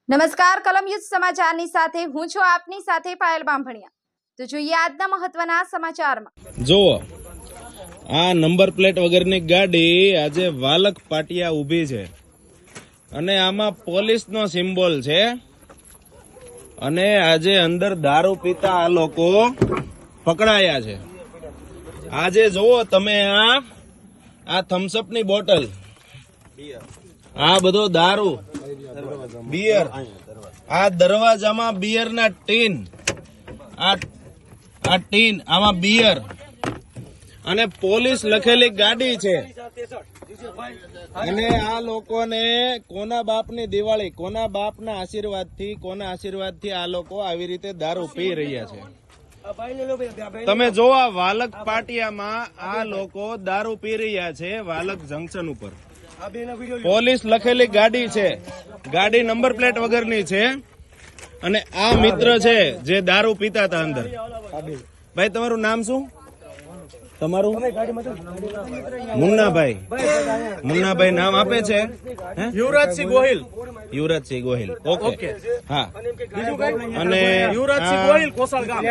નમસ્કાર કલમ યુદ્ધ સમાચારની સાથે હું છું આપની સાથે પાયલ બામભણિયા। તો જોઈએ આજના મહત્વના સમાચારમાં। જુઓ આ નંબર પ્લેટ વગરની ગાડી આજે વાલક પાટિયા ઊભી છે અને આમાં પોલીસનો સિમ્બોલ છે અને આજે અંદર દારૂ પીતા આ લોકો પકડાયા છે। આજે જુઓ તમે આ થમ્સઅપની બોટલ, આ બધો દારૂ, બિયર, આ દરવાજામાં બિયરના ટીન, આ ટીન આમાં બિયર અને પોલીસ લખેલી ગાડી છે। અને આ લોકોને કોના બાપની દિવાળી, કોના બાપના આશીર્વાદથી આ લોકો આવી રીતે દારૂ પી રહ્યા છે। તમે જો આ વાલક પાટિયામાં આ લોકો દારૂ પી રહ્યા છે વાલક જંકશન ઉપર। પોલીસ લખેલી ગાડી છે, ગાડી નંબર પ્લેટ વગરની છે અને આ મિત્ર છે જે દારૂ પીતા હતા અંદર। ભાઈ તમારું નામ શું? તમારું? મુન્નાભાઈ નામ આપે છે યુવરાજસિંહ ગોહિલ। યુવરાજસિંહ ગોહિલ, ઓકે, હા। અને યુવરાજસિંહ ગોહિલ કોસાલ ગામ।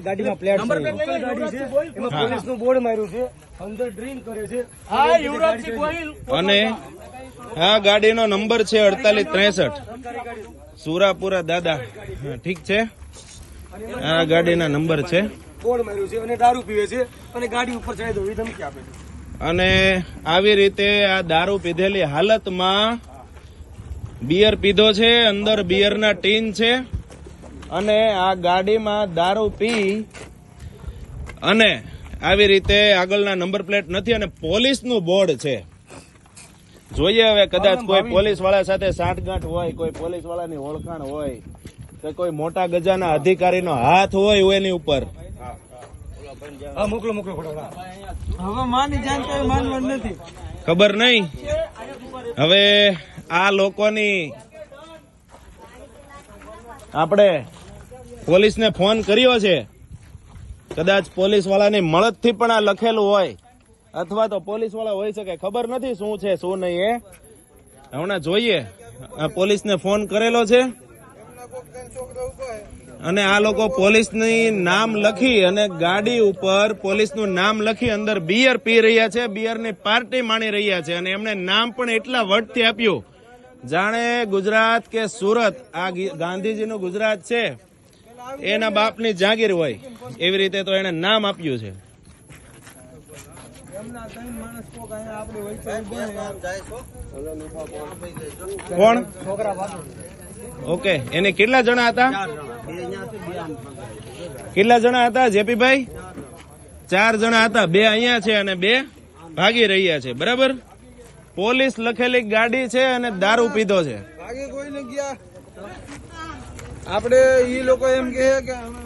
ગાડીમાં પ્લેટ નંબર પ્લેટ ગાડી છે, એમાં પોલીસનું બોર્ડ માર્યું છે, અંદર ડ્રિંક કરે છે। હા, યુવરાજસિંહ ગોહિલ। અને આ ગાડીનો નંબર છે 4863 સુરાપુરા દાદા, ઠીક છે। આ ગાડીના નંબર છે, બોર્ડ માર્યું છે અને દારૂ પીવે છે અને ગાડી ઉપર ચડાવી દો એવી ધમકી આપે છે। અને આવી રીતે આ દારૂ પીધેલી હાલતમાં બિયર પીધો છે, અંદર બિયરના ટીન છે અને આ ગાડીમાં દારૂ પી અને આવી રીતે આગળના નંબર પ્લેટ નથી અને પોલીસનું બોર્ડ છે। જોઈએ હવે કદાચ કોઈ પોલીસ વાળા સાથે સાંઠગાંઠ હોય, કોઈ પોલીસ વાળાની ઓળખાણ હોય કે કોઈ મોટા ગજાના અધિકારીનો હાથ હોય એની ઉપર। હા, મોકલો હવે માની જાણકારી માનવાની નથી, ખબર નહીં। હવે આ લોકોની આપણે પોલીસને ફોન કર્યો છે, કદાચ પોલીસ વાળાની મળતથી પણ આ લખેલું હોય અથવા તો પોલીસ વાળા હોય શકે, ખબર નથી શું છે શું નહીં એ હમણાં જોઈએ। આ પોલીસને ફોન કરેલો છે અને આ લોકો પોલીસની નામ લખી અને ગાડી ઉપર પોલીસનું નામ લખી અંદર બિયર પી રહ્યા છે, બિયરની પાર્ટી માણી રહ્યા છે અને એમણે નામ પણ એટલા વટથી આપ્યું જાણે ગુજરાત કે સુરત આ ગાંધીજીનું ગુજરાત છે એના બાપની જાગીર હોય એવી રીતે તો એને નામ આપ્યું છે। કોણ? ઓકે, એને કેટલા જણા હતા? કેટલા જણા હતા જેપીભાઈ? 4 જણા હતા, 2 અહીંયા છે અને 2 ભાગી રહ્યા છે, બરાબર? પોલીસ લખેલી ગાડી છે અને દારૂ પીધો છે। ભાગે કોઈ ને ગયા આપણે ઈ લોકો એમ કહે કે અમે